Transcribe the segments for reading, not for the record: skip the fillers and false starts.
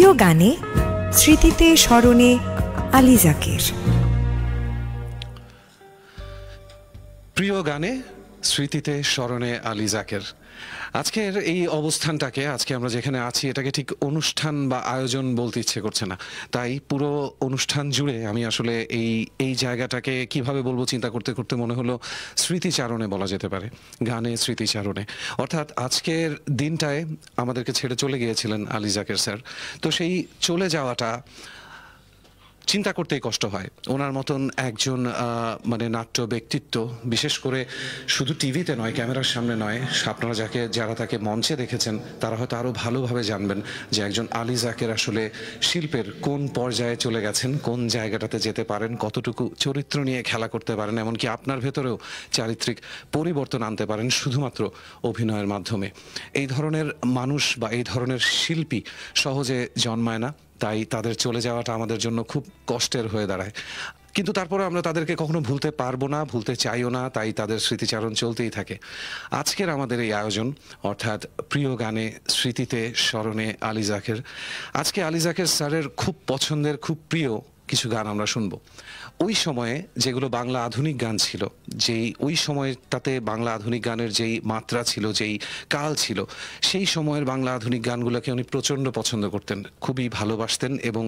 প্রিয় গানে স্মৃতিতে স্মরণে আলী যাকের। প্রিয় গানে স্মৃতিতে স্মরণে আলী যাকের। আজকের এই অবস্থানটাকে, আজকে আমরা যেখানে আছি, এটাকে ঠিক অনুষ্ঠান বা আয়োজন বলতে ইচ্ছে করছে না। তাই পুরো অনুষ্ঠান জুড়ে আমি আসলে এই জায়গাটাকে কিভাবে বলবো চিন্তা করতে করতে মনে হলো স্মৃতিচারণে বলা যেতে পারে, গানে স্মৃতিচারণে। অর্থাৎ আজকের দিনটায় আমাদেরকে ছেড়ে চলে গিয়েছিলেন আলী যাকের স্যার। তো সেই চলে যাওয়াটা চিন্তা করতেই কষ্ট হয়। ওনার মতন একজন নাট্য ব্যক্তিত্ব, বিশেষ করে শুধু টিভিতে নয়, ক্যামেরার সামনে নয়, আপনারা যারা তাকে মঞ্চে দেখেছেন তারা হয়তো আরও ভালোভাবে জানবেন যে একজন আলী যাকের আসলে শিল্পের কোন পর্যায়ে চলে গেছেন, কোন জায়গাটাতে যেতে পারেন, কতটুকু চরিত্র নিয়ে খেলা করতে পারেন, এমনকি আপনার ভেতরেও চারিত্রিক পরিবর্তন আনতে পারেন শুধুমাত্র অভিনয়ের মাধ্যমে। এই ধরনের মানুষ বা এই ধরনের শিল্পী সহজে জন্মায় না, তাই তাদের চলে যাওয়াটা আমাদের জন্য খুব কষ্টের হয়ে দাঁড়ায়। কিন্তু তারপরে আমরা তাদেরকে কখনো ভুলতে পারবো না, ভুলতে চাইও না, তাই তাদের স্মৃতিচারণ চলতেই থাকে। আজকের আমাদের এই আয়োজন, অর্থাৎ প্রিয় গানে স্মৃতিতে স্মরণে আলী যাকের। আজকে আলী যাকের স্যারের খুব পছন্দের, খুব প্রিয় কিছু গান আমরা শুনবো। ওই সময়ে যেগুলো বাংলা আধুনিক গান ছিল, ওই সময়টাতে বাংলা আধুনিক গানের যেই মাত্রা ছিল, যেই কাল ছিল, সেই সময়ের বাংলা আধুনিক গানগুলোকে উনি প্রচণ্ড পছন্দ করতেন, খুবই ভালোবাসতেন, এবং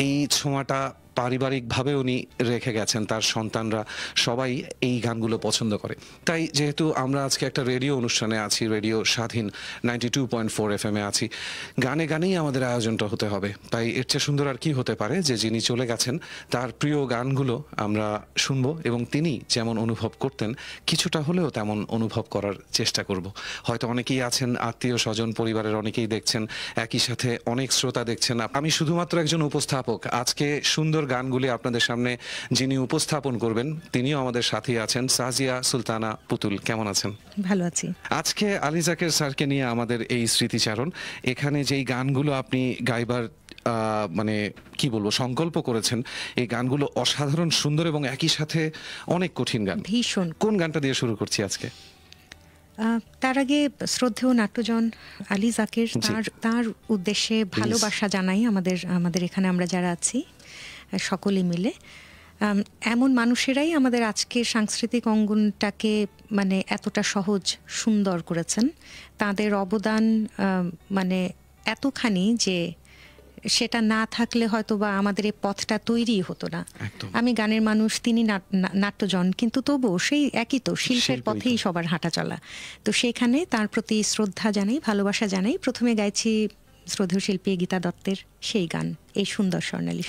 এই ছোঁয়াটা পারিবারিকভাবে উনি রেখে গেছেন। তার সন্তানরা সবাই এই গানগুলো পছন্দ করে। তাই যেহেতু আমরা আজকে একটা রেডিও অনুষ্ঠানে আছি, রেডিও স্বাধীন 92.4 FM আছি, গানে গানেই আমাদের আয়োজনটা হতে হবে। তাই এর চেয়ে সুন্দর আর কি হতে পারে যে যিনি চলে গেছেন তার প্রিয় গানগুলো আমরা শুনবো, এবং তিনি যেমন অনুভব করতেন কিছুটা হলেও তেমন অনুভব করার চেষ্টা করব। হয়তো অনেকেই আছেন, আত্মীয় স্বজন পরিবারের অনেকেই দেখছেন, একই সাথে অনেক শ্রোতা দেখছেন। আমি শুধুমাত্র একজন উপস্থাপক। আজকে সুন্দর গানগুলি আপনাদের সামনে যিনি উপস্থাপন করবেন তিনিও আমাদের সাথেই আছেন, সাজিয়া সুলতানা পুতুল। কেমন আছেন? ভালো আছি। আজকে আলী যাকের স্যারকে নিয়ে আমাদের এই স্মৃতিচারণ। এখানে যেই গানগুলো আপনি গাইবার কি বলবো সংকল্প করেছেন, এই গানগুলো অসাধারণ সুন্দর এবং একই সাথে অনেক কঠিন গান। ভীষণ। কোন গানটা দিয়ে শুরু করছি আজকে? তার আগে শ্রদ্ধেয় নাট্যজন আলী যাকের, তার উদ্দেশ্যে ভালোবাসা জানাই আমাদের এখানে আমরা যারা আছি সকলে মিলে। এমন মানুষেরাই আমাদের আজকের সাংস্কৃতিক অঙ্গনটাকে এতটা সহজ সুন্দর করেছেন। তাদের অবদান এতখানি যে সেটা না থাকলে হয়তো বা আমাদের এই পথটা তৈরি হতো না। আমি গানের মানুষ, তিনি নাট্যজন, কিন্তু তবুও সেই একই তো, শিল্পের পথেই সবার হাঁটা চলা। তো সেখানে তার প্রতি শ্রদ্ধা জানাই, ভালোবাসা জানাই। প্রথমে গাইছি শ্রদ্ধেয় শিল্পী গীতা দত্তের সেই গান, এই সুন্দর স্বর্ণালী।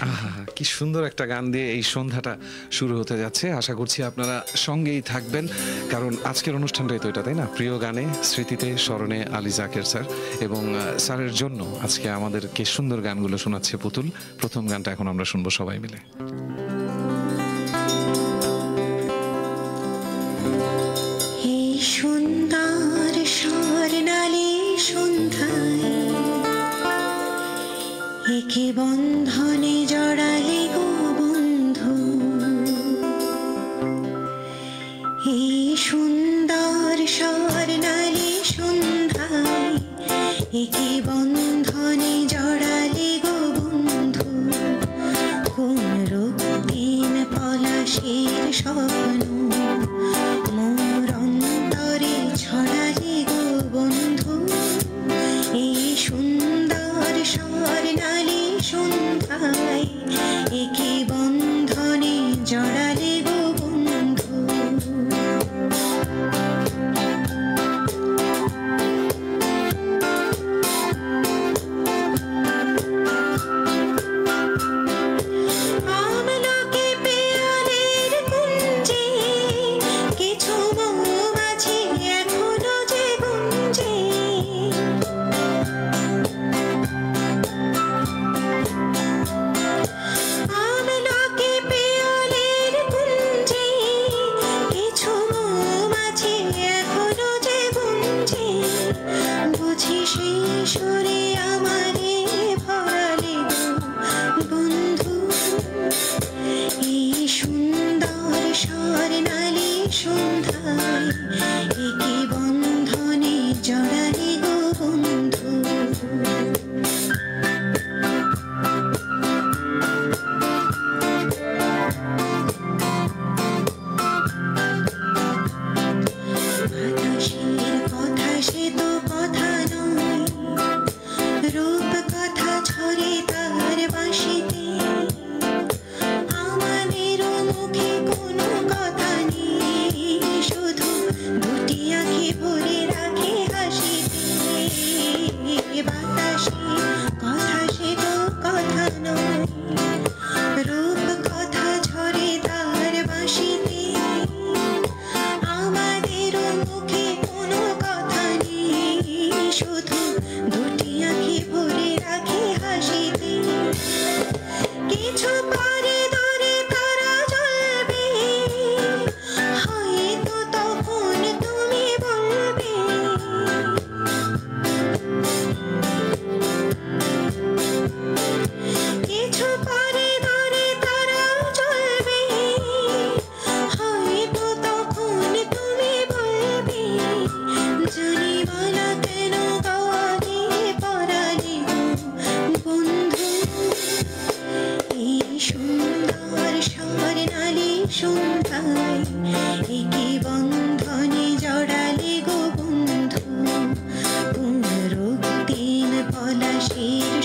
কি সুন্দর একটা গান দিয়ে এই সন্ধ্যাটা শুরু হতে যাচ্ছে। আশা করছি আপনারা সঙ্গেই থাকবেন, কারণ আজকের অনুষ্ঠানটাই তো এটা, তাই না? প্রিয় গানে স্মৃতিতে স্মরণে আলী যাকের স্যার, এবং স্যারের জন্য আজকে আমাদেরকে সুন্দর গানগুলো শোনাচ্ছে পুতুল। প্রথম গানটা এখন আমরা শুনবো সবাই মিলে। এই সুন্দর স্বর্ণালী সন্ধ্যায় একে বন্ধনে জড়ালে গো বন্ধু, এই সুন্দর স্বর্ণালী সন্ধ্যায় একে বন্ধনে জড়ালে গো বন্ধু, কোন রক্তিম পলাশের স্বপ্ন মোর অন্তরে ছড়ালে গো বন্ধু, এই সুন্দর স্বর্ণালী সন্ধ্যায় একে বন্ধনে জড়ালে গো বন্ধু। আমলকি পেয়ালের কুঞ্জে কিছু মৌমাছি এখনো যে গুঞ্জে, আমলকি পেয়ালের কুঞ্জে কিছু মৌমাছি এখনো যে গুঞ্জে, বুঝি সেই সুরে আমারে ভরালে গো বন্ধু, এই সুন্দর স্বর্ণালী সন্ধ্যায় একে বন্ধনে জড়ালে গো বন্ধু।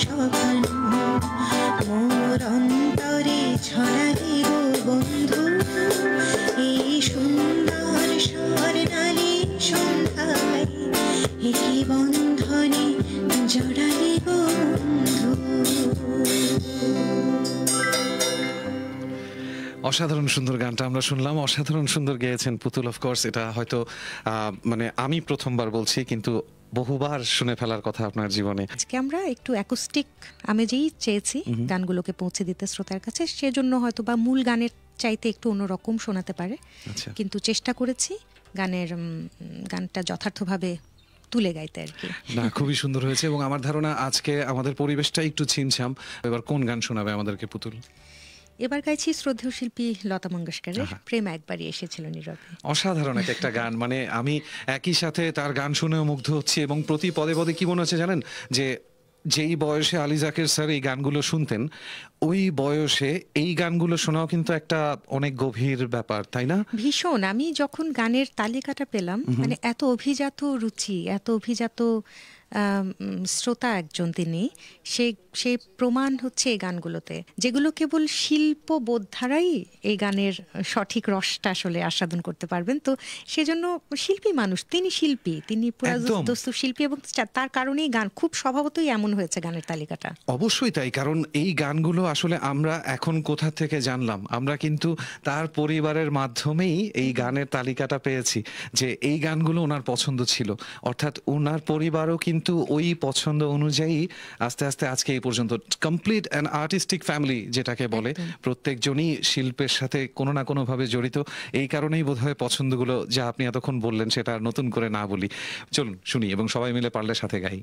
সঘন মোর অন্তরে ছড়ালে গো বন্ধু এই সুন্দর স্বর্ণালী সন্ধ্যায় একই বন্ধনে জড়ালে গো বন্ধু। অসাধারণ সুন্দর গানটা আমরা শুনলাম, অসাধারণ সুন্দর গেয়েছেন পুতুল। অফকোর্স এটা হয়তো মানে আমি প্রথমবার বলছি, কিন্তু বহুবার শুনে ফেলার কথা আপনার জীবনে। আজকে আমরা একটু অ্যাকুস্টিক আমেজেই চেয়েছি গানগুলোকে পৌঁছে দিতে শ্রোতার কাছে, সেজন্য হয়তো বা মূল গানের চাইতে একটু অন্যরকম শোনাতে পারে, আচ্ছা, কিন্তু চেষ্টা করেছি গানটা যথার্থভাবে তুলে গাইতে আর কি। না খুবই সুন্দর হয়েছে, এবং আমার ধারণা আজকে আমাদের পরিবেশটা একটু ছিমছাম। এবার কোন গান শোনাবে আমাদেরকে পুতুল? এবার গাইছি শ্রদ্ধেয় শিল্পী লতা মঙ্গেশকরের প্রেম একবারই এসেছিল নীরবে। অসাধারণ একটা গান, মানে আমি একই সাথে তার গান শুনেও মুগ্ধ হচ্ছি, এবং প্রতি পদে পদে কি মনে হচ্ছে জানেন, যে যেই বয়সে আলী যাকের স্যার এই গানগুলো শুনতেন, ওই বয়সে এই গানগুলো শোনাও কিন্তু একটা অনেক গভীর ব্যাপার, তাই না? ভীষণ। আমি যখন গানের তালিকাটা পেলাম, মানে এত অভিজাত রুচি, এত অভিজাত শ্রোতা একজন তিনি, সে প্রমাণ হচ্ছে এই গানগুলোতে, যেগুলো কেবল শিল্পবোধ ধারাই এই গানের সঠিক রসটা আসলে আস্বাদন করতে পারবেন। তো সেজন্য শিল্পী মানুষ, তিনি শিল্পী, তিনি পুরাদস্তু শিল্পী, এবং তার কারণেই গান খুব স্বভাবতই এমন হয়েছে গানের তালিকাটা। অবশ্যই তাই, কারণ এই গানগুলো আসলে আমরা এখন কোথা থেকে জানলাম, আমরা কিন্তু তার পরিবারের মাধ্যমেই এই গানের তালিকাটা পেয়েছি, যে এই গানগুলো ওনার পছন্দ ছিল, অর্থাৎ ওনার পরিবারও কিন্তু ওই পছন্দ অনুযায়ী আস্তে আস্তে আজকে এই পর্যন্ত কমপ্লিট অ্যান আর্টিস্টিক ফ্যামিলি যেটাকে বলে, প্রত্যেকজনই শিল্পের সাথে কোনো না কোনো ভাবে জড়িত। এই কারণেই বোধহয় পছন্দগুলো যা আপনি এতক্ষণ বললেন সেটা আর নতুন করে না বলি। চলুন শুনি, এবং সবাই মিলে পারলে সাথে গাই।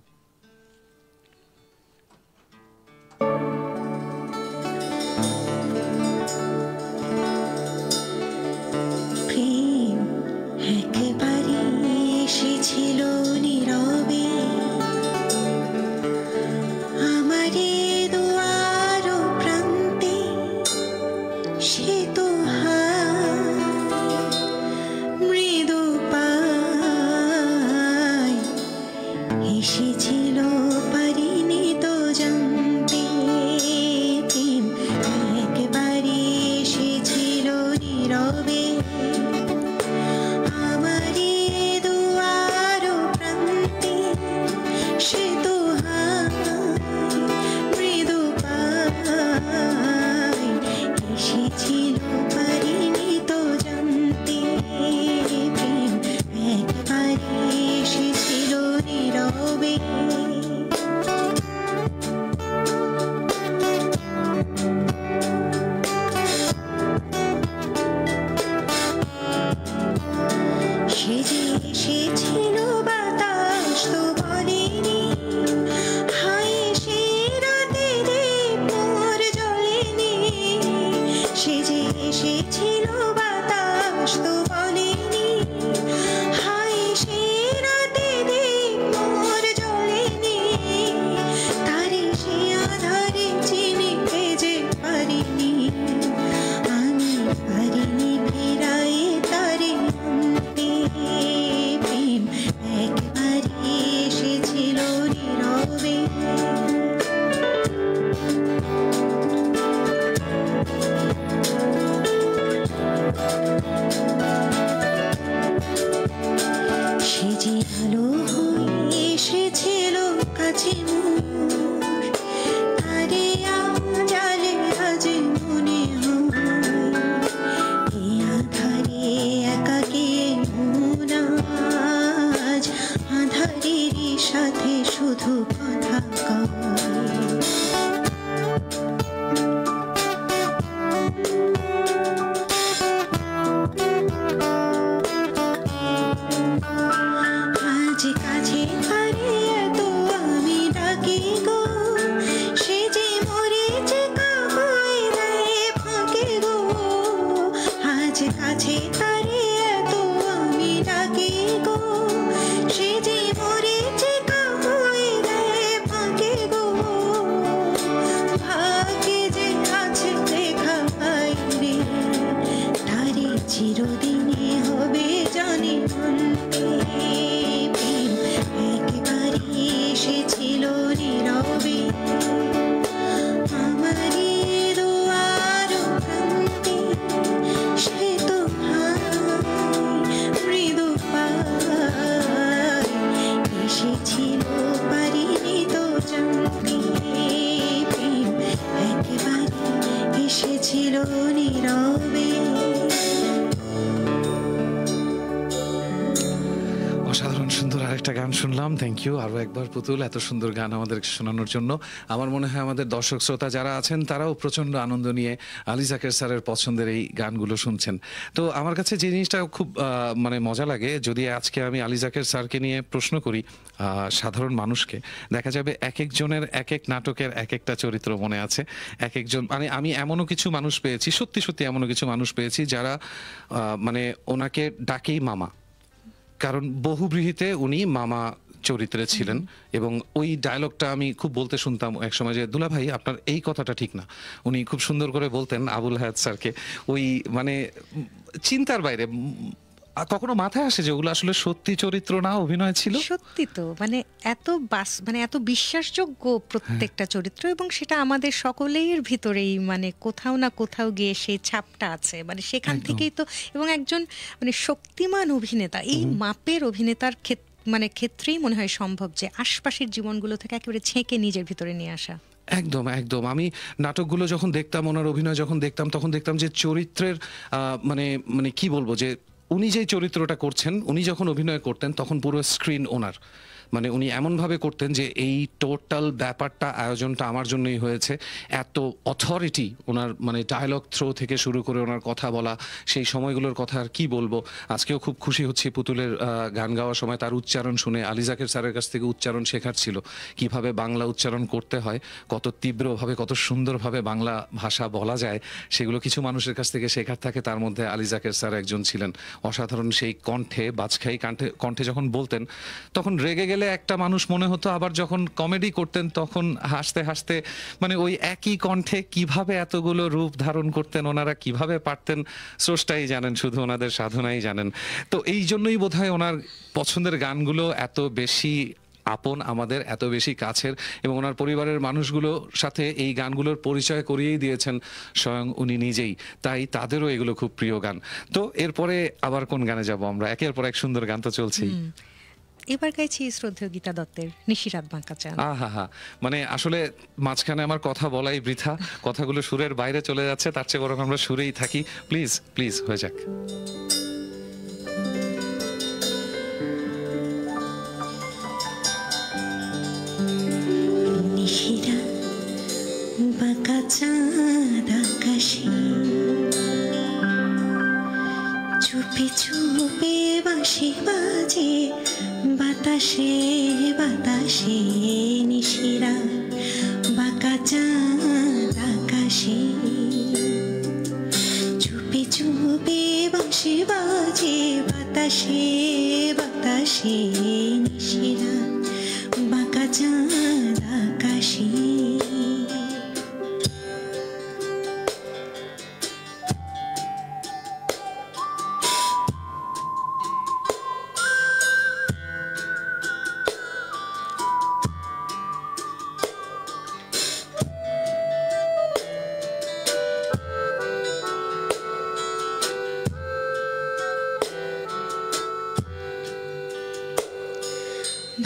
প্রেম একেবারে এসেছিল নীরবে আমারে দুয়ার প্রান্তে, সে তো মৃদু পায় এসেছিল, পারিনি তো জানতে। প্রেম একেবারে এসেছিল নীরবে আমারে দুয়ার প্রান্তে, সে তো মৃদু পায় এসেছিল, পারিনি তো জানতে। প্রেম একবারে এসেছিল নীরবে। সে যে এসেছিল বাতাস তো বলেনি, হায় সে রাতে মোর জ্বলেনি। সে যে এসেছিল বাতাস তো বলেনি, হায় সে রাতে মোর জ্বলেনি। তারে সে আধারে চিনিতে যে পারিনি, আমি পারিনি ফেরাই তারে আনতে। প্রেম একবারে এসেছিল নীরবে। সে যে আলো হয়ে এসেছিল কাছে মোর, তারে আজালে আজ মনে হয় এ আধারে একাকে মন আজ আধারেরই সাথে শুধু কথা কয়। আজ কাছে তারে এত আমি ডাকি গো, সে যে মরেছে কাহাই দেয় ফাঁকে গো। আজ কাছে তারে এত আমি ডাকি গো, সে যে মরেছে কাহাই দেয় ফাঁকে গো। শুনলাম, থ্যাংক ইউ আরও একবার পুতুল, এত সুন্দর গান আমাদেরকে শোনানোর জন্য। আমার মনে হয় আমাদের দর্শক শ্রোতা যারা আছেন তারাও প্রচণ্ড আনন্দ নিয়ে আলী জাকের স্যারের পছন্দের এই গানগুলো শুনছেন। তো আমার কাছে যে জিনিসটা খুব মানে মজা লাগে, যদি আজকে আমি আলী জাকের স্যারকে নিয়ে প্রশ্ন করি সাধারণ মানুষকে, দেখা যাবে এক একজনের এক এক নাটকের এক একটা চরিত্র মনে আছে। এক একজন মানে আমি এমনও কিছু মানুষ পেয়েছি, সত্যি সত্যি এমনও কিছু মানুষ পেয়েছি যারা মানে ওনাকে ডাকেই মামা, কারণ বহুব্রীহিতে উনি মামা চরিত্রে ছিলেন। এবং ওই ডায়লগটা আমি খুব বলতে শুনতাম এক সময়, যে দুলা ভাই আপনার এই কথাটা ঠিক না। উনি খুব সুন্দর করে বলতেন আবুল হায়াত স্যারকে, ওই মানে চিন্তার বাইরে। কখনো মাথায় আসে যে ওগুলো আসলে সত্যি চরিত্র না, অভিনয় ছিল? সত্যি তো, মানে মানে এত বিশ্বাসযোগ্য প্রত্যেকটা চরিত্র, এবং সেটা আমাদের সকলের ভিতরেই মানে কোথাও না কোথাও গিয়ে সেই ছাপটা আছে, মানে সেখান থেকেই তো। এবং একজন মানে শক্তিমান অভিনেতা, এই মাপের অভিনেতার ক্ষেত্রেই মনে হয় সম্ভব যে আশপাশের জীবনগুলো থেকে একেবারে ছেঁকে নিজের ভিতরে নিয়ে আসা। একদম একদম। আমি নাটকগুলো যখন দেখতাম, ওনার অভিনয় যখন দেখতাম, তখন দেখতাম যে চরিত্রের মানে মানে কি বলবো, যে উনি যে চরিত্রটা করছেন, উনি যখন অভিনয় করতেন তখন পুরো স্ক্রিন ওনার, মানে উনি এমনভাবে করতেন যে এই টোটাল ব্যাপারটা, আয়োজনটা আমার জন্যই হয়েছে। এত অথরিটি ওনার, মানে ডায়লগ থ্রো থেকে শুরু করে ওনার কথা বলা, সেই সময়গুলোর কথা আর কি বলবো। আজকেও খুব খুশি হচ্ছি পুতুলের গান গাওয়ার সময় তার উচ্চারণ শুনে। আলী জাকের স্যারের কাছ থেকে উচ্চারণ শেখার ছিল, কিভাবে বাংলা উচ্চারণ করতে হয়, কত তীব্রভাবে কত সুন্দরভাবে বাংলা ভাষা বলা যায়, সেগুলো কিছু মানুষের কাছ থেকে শেখার থাকে। তার মধ্যে আলী জাকের স্যার একজন ছিলেন। অসাধারণ সেই কণ্ঠে, বাজখাই কণ্ঠে যখন বলতেন তখন রেগে গেলে একটা মানুষ মনে হতো, আবার যখন কমেডি করতেন তখন হাসতে হাসতে, মানে ওই একই কণ্ঠে কিভাবে এতগুলো রূপ ধারণ করতেন ওনারা, কিভাবে পারতেন স্রষ্টাই জানেন, শুধু ওনাদের সাধনাই জানেন। তো এই জন্যই বোধহয় ওনার পছন্দের গানগুলো এত বেশি আপন, আমাদের এত বেশি কাছের, এবং ওনার পরিবারের মানুষগুলোর সাথে এই গানগুলোর পরিচয় করিয়েই দিয়েছেন স্বয়ং উনি নিজেই। তাই তাদেরও এগুলো খুব প্রিয় গান। তো এরপরে আবার কোন গানে যাব আমরা? একের পর এক সুন্দর গান তো চলছেই। এবার গাইছি শ্রদ্ধেয় গীতা দত্তের নিশিরাত বাঁকা চাঁদ। হা, মানে আসলে মাঝখানে আমার কথা বলাই বৃথা, কথাগুলো সুরের বাইরে চলে যাচ্ছে, তার চেয়ে বরং আমরা সুরেই থাকি। প্লিজ প্লিজ হয়ে যাক। নিশিরা বাঁকা চাঁদ আকাশে, চুপি চুপি বাঁশি বাজে বাতাসে বাতাসে। নিশিরা বাঁকা চাঁদ আকাশে, চুপি চুপি বাঁশি বাজে বাতাসে বাতাসে। নিশিরা বাঁকা চাঁদ আকাশে।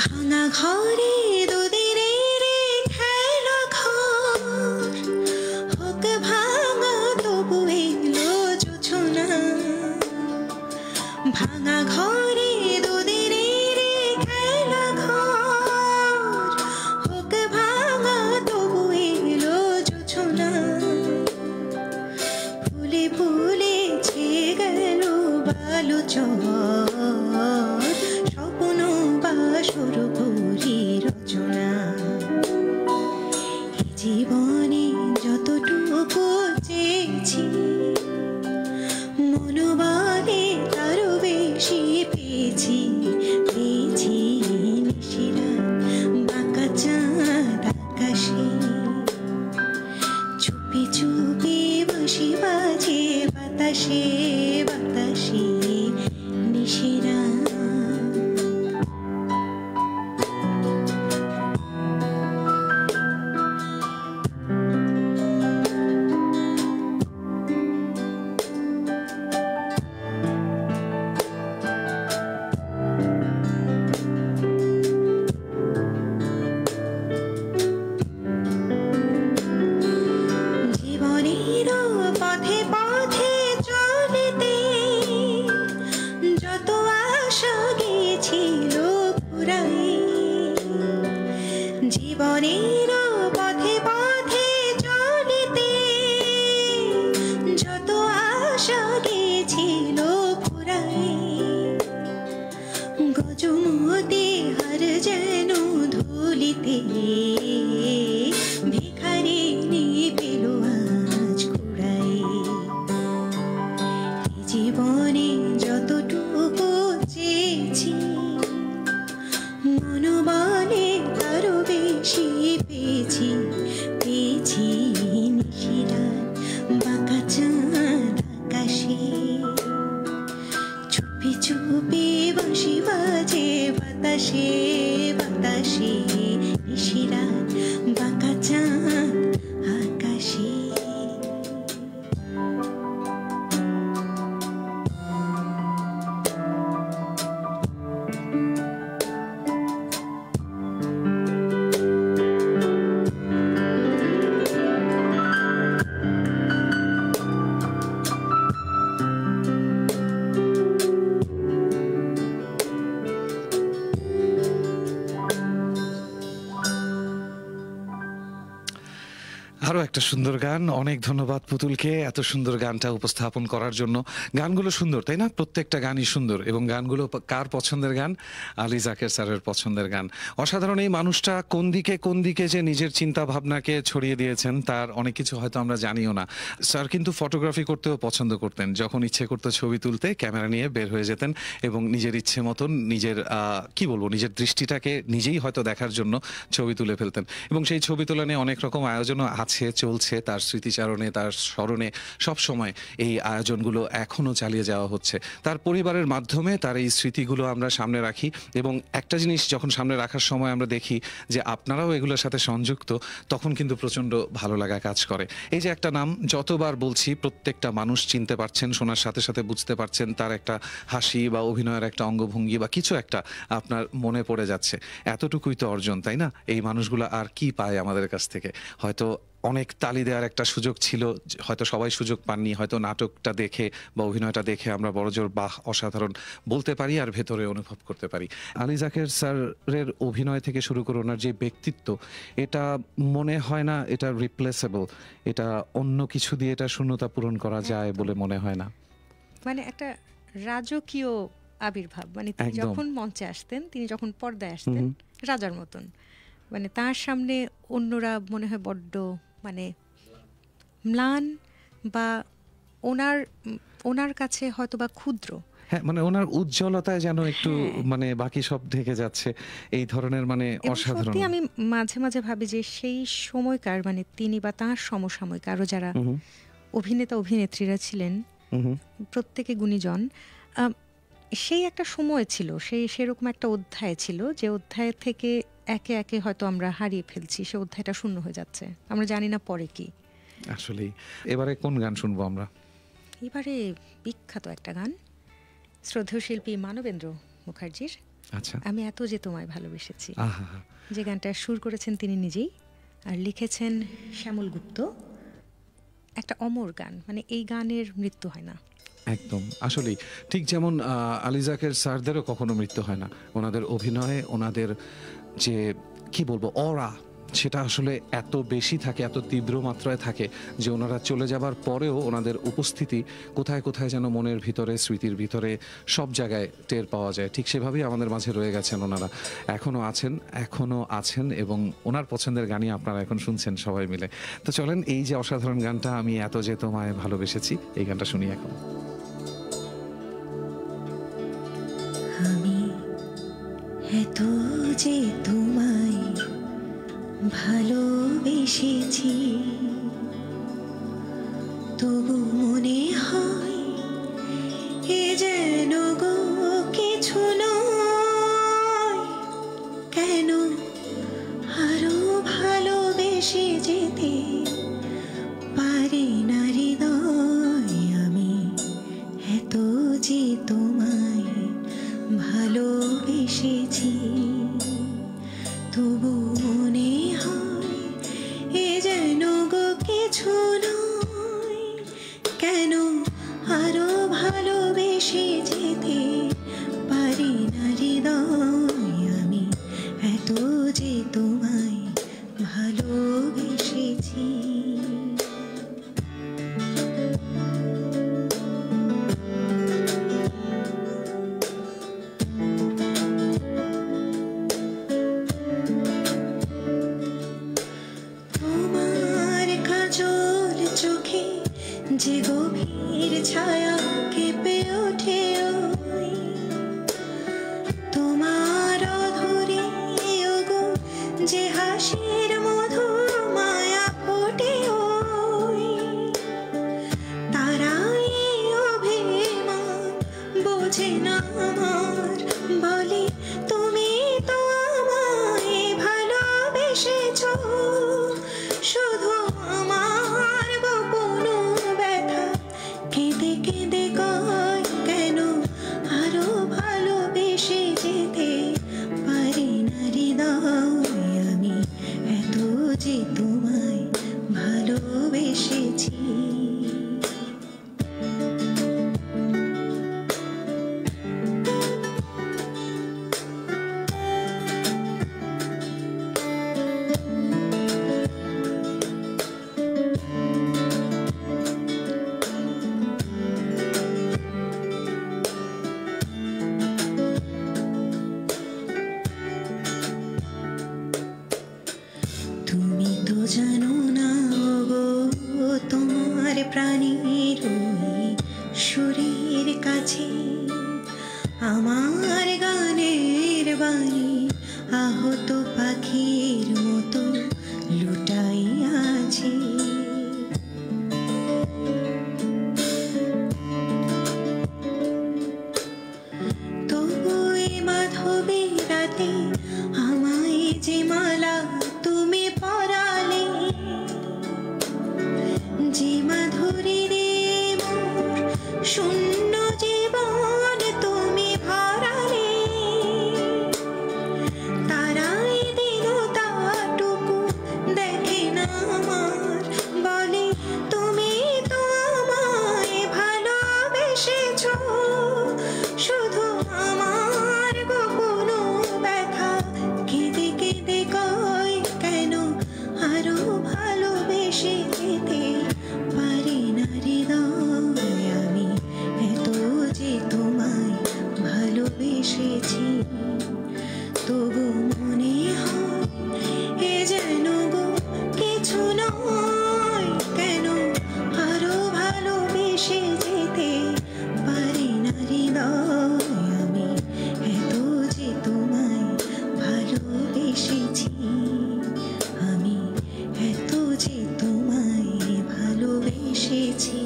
ভাঙা ঘরে দুদিনের খেলা ঘর, হোক ভাঙা তবু এলো জোছনা। ভাঙা ঘরে দুদিনের খেলা ঘর, হোক ভাঙা তবু এলো জোছনা। ফুলে ফুলে ছে গেল বালু চর, স্বপ্ন বাসর ভরি রচনা। জীবনে যতটুকু চেয়েছি, মনোবলে তারও বেশি পেয়েছি পেয়েছি। নিশিরা বাঁকা চাঁদ আকাশে, চুপি চুপি বাঁশি বাজে বাতাসে বাতাসে। নিশিরা প্রেমের পথে পথে চলিতে যত আশা গেছিল ফুরাই, গজমতে হার যেন ধুলিতে ভিখারি পেল আজ কুড়াই। জীবনে যতটুকু চেয়েছি মনোবলে তারও বেশি পেয়েছি, পেয়েছি নিশিরাত বাঁকা চাঁদ আকাশে। চুপি চুপি বাঁশি বাজে বাতাসে বাতাসে, নিশিরাত বাঁকা চাঁদ আকাশে। আরো একটা সুন্দর গান। অনেক ধন্যবাদ পুতুলকে এত সুন্দর গানটা উপস্থাপন করার জন্য। গানগুলো সুন্দর, তাই না? প্রত্যেকটা গানই সুন্দর, এবং গানগুলো কার পছন্দের গান? আলী যাকের স্যারের পছন্দের গান। অসাধারণ এই মানুষটা কোন দিকে যে নিজের চিন্তা ভাবনাকে ছড়িয়ে দিয়েছেন তার অনেক কিছু হয়তো আমরা জানিও না। স্যার কিন্তু ফটোগ্রাফি করতেও পছন্দ করতেন। যখন ইচ্ছে করতো ছবি তুলতে ক্যামেরা নিয়ে বের হয়ে যেতেন এবং নিজের ইচ্ছে মতন নিজের নিজের দৃষ্টিটাকে নিজেই হয়তো দেখার জন্য ছবি তুলে ফেলতেন, এবং সেই ছবি তোলা নিয়ে অনেক রকম আয়োজনও চলছে তার স্মৃতিচারণে, তার স্মরণে। সব সময় এই আয়োজনগুলো এখনো চালিয়ে যাওয়া হচ্ছে। তার পরিবারের মাধ্যমে তার এই স্মৃতিগুলো আমরা সামনে রাখি, এবং একটা জিনিস যখন সামনে রাখার সময় আমরা দেখি যে আপনারাও এগুলোর সাথে সংযুক্ত, তখন কিন্তু প্রচন্ড ভালো লাগা কাজ করে। এই যে একটা নাম যতবার বলছি প্রত্যেকটা মানুষ চিনতে পারছেন, শোনার সাথে সাথে বুঝতে পারছেন, তার একটা হাসি বা অভিনয়ের একটা অঙ্গভঙ্গি বা কিছু একটা আপনার মনে পড়ে যাচ্ছে। এতটুকুই তো অর্জন, তাই না? এই মানুষগুলো আর কি পায় আমাদের কাছ থেকে? হয়তো অনেক তালি দেওয়ার একটা সুযোগ ছিল, হয়তো সবাই সুযোগ পাননি, হয়তো নাটকটা দেখে বা অভিনয়টা দেখে আমরা বড়জোর বাহ অসাধারণ বলতে পারি আর ভেতরে অনুভব করতে পারি। আলী যাকের স্যারের অভিনয় থেকে শুরু করে ওনার যে ব্যক্তিত্ব, এটা মনে হয় না এটা রিপ্লেসেবল, এটা অন্য কিছু দিয়ে এটা শূন্যতা পূরণ করা যায় বলে মনে হয় না। মানে একটা রাজকীয় আবির্ভাব, মানে তিনি যখন মঞ্চে আসতেন, তিনি যখন পর্দায় আসতেন রাজার মতন, মানে তার সামনে অন্যরা মনে হয় বড্ড মানে ম্লান বা ওনার কাছে হয়তো বা ক্ষুদ্র। হ্যাঁ, মানে ওনার উজ্জ্বলতায় যেন একটু মানে বাকি সব ঢেকে যাচ্ছে, এই ধরনের মানে অসাধারণ। আমি মাঝে মাঝে ভাবি যে সেই সময়কার মানে তিনি বা তাঁর সমসাময়িক আরো যারা অভিনেতা অভিনেত্রীরা ছিলেন, প্রত্যেকে গুণীজন, সেই একটা সময় ছিল, সেরকম একটা অধ্যায় ছিল যে অধ্যায় থেকে একে একে হয়তো আমরা হারিয়ে ফেলছি, সে অধ্যায়টা শূন্য হয়ে যাচ্ছে, আমরা জানি না পরে কি। আসলেই এবারে কোন গান শুনবো আমরা? এবারে বিখ্যাত একটা গান, শ্রদ্ধেয় শিল্পী মানবেন্দ্র মুখার্জির আচ্ছা, আমি এত যে তোমায় ভালোবেসেছি, যে গানটা সুর করেছেন তিনি নিজেই আর লিখেছেন শ্যামল গুপ্ত। একটা অমর গান, মানে এই গানের মৃত্যু হয় না। একদম, আসলেই ঠিক যেমন আলী যাকের স্যারদেরও কখনো মৃত্যু হয় না। ওনাদের অভিনয়ে, ওনাদের যে কি বলবো অরা, সেটা আসলে এত বেশি থাকে, এত তীব্র মাত্রায় থাকে যে ওনারা চলে যাবার পরেও ওনাদের উপস্থিতি কোথায় কোথায় যেন মনের ভিতরে, স্মৃতির ভিতরে, সব জায়গায় টের পাওয়া যায়। ঠিক সেভাবেই আমাদের মাঝে রয়ে গেছেন ওনারা, এখনো আছেন এবং ওনার পছন্দের গানই আপনারা এখন শুনছেন সবাই মিলে। তো চলেন এই যে অসাধারণ গানটা আমি এত যে তোমায় ভালোবেসেছি, এই গানটা শুনি এখন। আমি এত যে তোমায় ভালোবেসেছি, তবু মনে হয় এ যেন গো কিছু নয়। কেন আরো ভালোবেসে যেতে পারি না হৃদয়, আমি এত যে তোমায় ভালোবেসেছি, তবু মনে হয় এ যেন গো কিছু নয়। কেন তোমার কাজল চোখে যে গভীর ছায়া কেঁপে ওঠে ওই তোমার অধরে ওগো যে হাসির মধু মায়া ফোটে ওই তারাই অভিমান বোঝে না আমার বলে তুমি তো আমায় ভালোবেসেছো শুধু আমার গোপন ব্যথা কেঁদে কেঁদে কয় কেন আরো ভালোবেসে যেতে পারি না হৃদয় আমি এত যে তোমায় ভালোবেসেছি তুমি তো জানো না গো তোমার প্রাণীর ওই সুরের কাছে আমার গানের বাণী আহত পাখির মতো লুটাই আছে তবু এ মাধবী রাতে আমায় যে মালা তুমি পরালে যে মাধুরী রে মোর শূন্য জীবন তুমি ভরালে তারাই দীনতাটুকু দেখে না আমার বলে তুমি তো আমায় ভালোবেসেছো শুধু আমার গোপন ব্যথা কেঁদে কেঁদে কয় কেন আরো ভালোবেসে যেতে পারি না হৃদয় আমি এত যে তোমায় ভালোবেসেছি তবু মনে হয় এ যেন গো কিছু নয় কেন আরো ভালোবেসে যেতে পারি না হৃদয় আমি এত যে তোমায় ভালোবেসেছি আমি এত যে তোমায় ভালোবেসেছি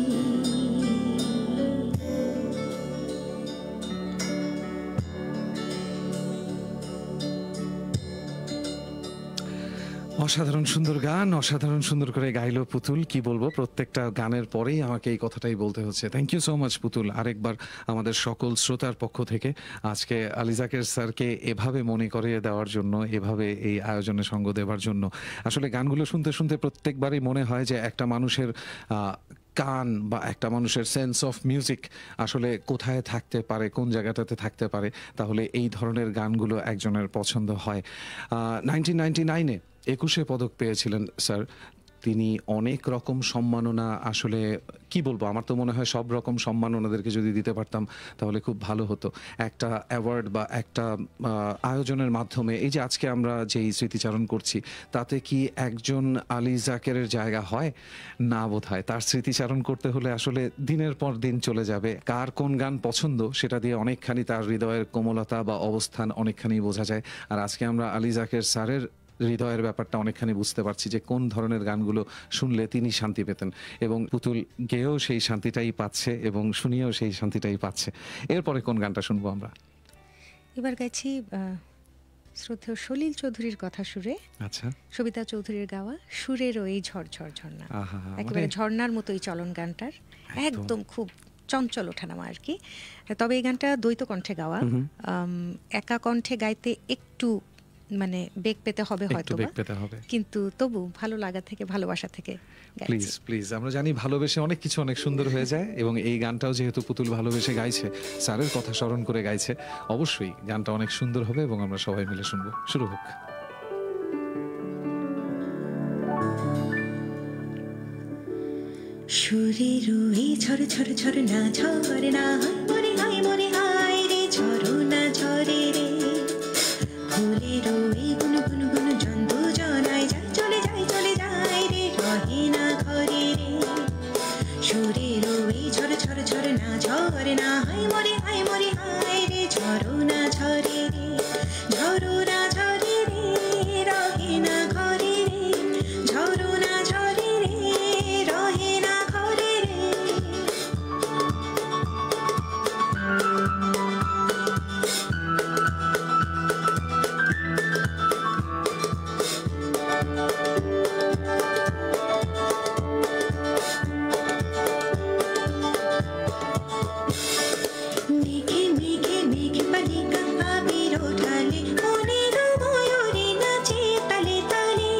অসাধারণ সুন্দর গান, অসাধারণ সুন্দর করে গাইলো পুতুল। কি বলবো, প্রত্যেকটা গানের পরেই আমাকে এই কথাটাই বলতে হচ্ছে। থ্যাংক ইউ সো মাচ পুতুল, আরেকবার আমাদের সকল শ্রোতার পক্ষ থেকে আজকে আলী যাকের স্যারকে এভাবে মনে করিয়ে দেওয়ার জন্য, এভাবে এই আয়োজনে সঙ্গ দেওয়ার জন্য। আসলে গানগুলো শুনতে শুনতে প্রত্যেকবারই মনে হয় যে একটা মানুষের কান বা একটা মানুষের সেন্স অফ মিউজিক আসলে কোথায় থাকতে পারে, কোন জায়গাটাতে থাকতে পারে, তাহলে এই ধরনের গানগুলো একজনের পছন্দ হয়। 1999-এ 21 পদক পেয়েছিলেন স্যার। তিনি অনেক রকম সম্মাননা, আসলে কি বলবো, আমার তো মনে হয় সব রকম সম্মান ওনাদেরকে যদি দিতে পারতাম তাহলে খুব ভালো হতো। একটা অ্যাওয়ার্ড বা একটা আয়োজনের মাধ্যমে এই যে আজকে আমরা যেই স্মৃতিচারণ করছি, তাতে কি একজন আলী যাকেরের জায়গা হয়? না, বোধ হয়। তার স্মৃতিচারণ করতে হলে আসলে দিনের পর দিন চলে যাবে। কার কোন গান পছন্দ সেটা দিয়ে অনেকখানি তার হৃদয়ের কোমলতা বা অবস্থান অনেকখানি বোঝা যায়। আর আজকে আমরা আলী যাকের স্যারের হৃদয়ের ব্যাপারটা অনেকখানি বুঝতে পারছি যে কোন ধরনের গানগুলো শুনলে তিনি শান্তি পেতেন, এবং পুতুল গেয়েও সেই শান্তিটাই পাচ্ছে এবং শুনিয়েও সেই শান্তিটাই পাচ্ছে। এরপরে কোন গানটা শুনবো আমরা? এবার গাইছি শ্রদ্ধেয় সলিল চৌধুরীর কথা সুরে, আচ্ছা, সবিতা চৌধুরীর গাওয়া সুরের ওই ঝরঝর ঝর্ণা। আহা, একেবারে ঝর্ণার মতোই চলন গানটার, একদম খুব চঞ্চল ওঠানামা আর কি। তবে এই গানটা দ্বৈত কণ্ঠে গাওয়া, একা কণ্ঠে গাইতে একটু মানে বেগ পেতে হবে হয়তো, কিন্তু তবু ভালো লাগা থেকে, ভালোবাসা থেকে। প্লিজ প্লিজ, আমরা জানি ভালোবেসে অনেক কিছু অনেক সুন্দর হয়ে যায়, এবং এই গানটাও যেহেতু পুতুল ভালোবেসে গাইছে, স্যারের কথা স্মরণ করে গাইছে, অবশ্যই গানটা অনেক সুন্দর হবে এবং আমরা সবাই মিলে শুনবো। শুরু হোক। সুরের ওই ঝড় ঝড় ঝড় না ঝরে না হায় মরে হায় রে ঝড়ো না ঝরে রে ফুলের ওই গুন গুন গুন জন্তু জনায় যায় চলে যায় রে রহে না ঘরে রে সুরের ওই ঝড় ঝড় ঝড় না ঝরে না হায় মরে হায় রে ঝড়ো না ঝরে রে ঝড়ো না ঝরে রে রহে না ঘরে রে ঝড়ো না ঝরে রে রহে না ঘরে রে মেঘে মেঘে মেঘ বালিকা আবির ওঠালে মনের ময়ূরী নাচে তালে তালে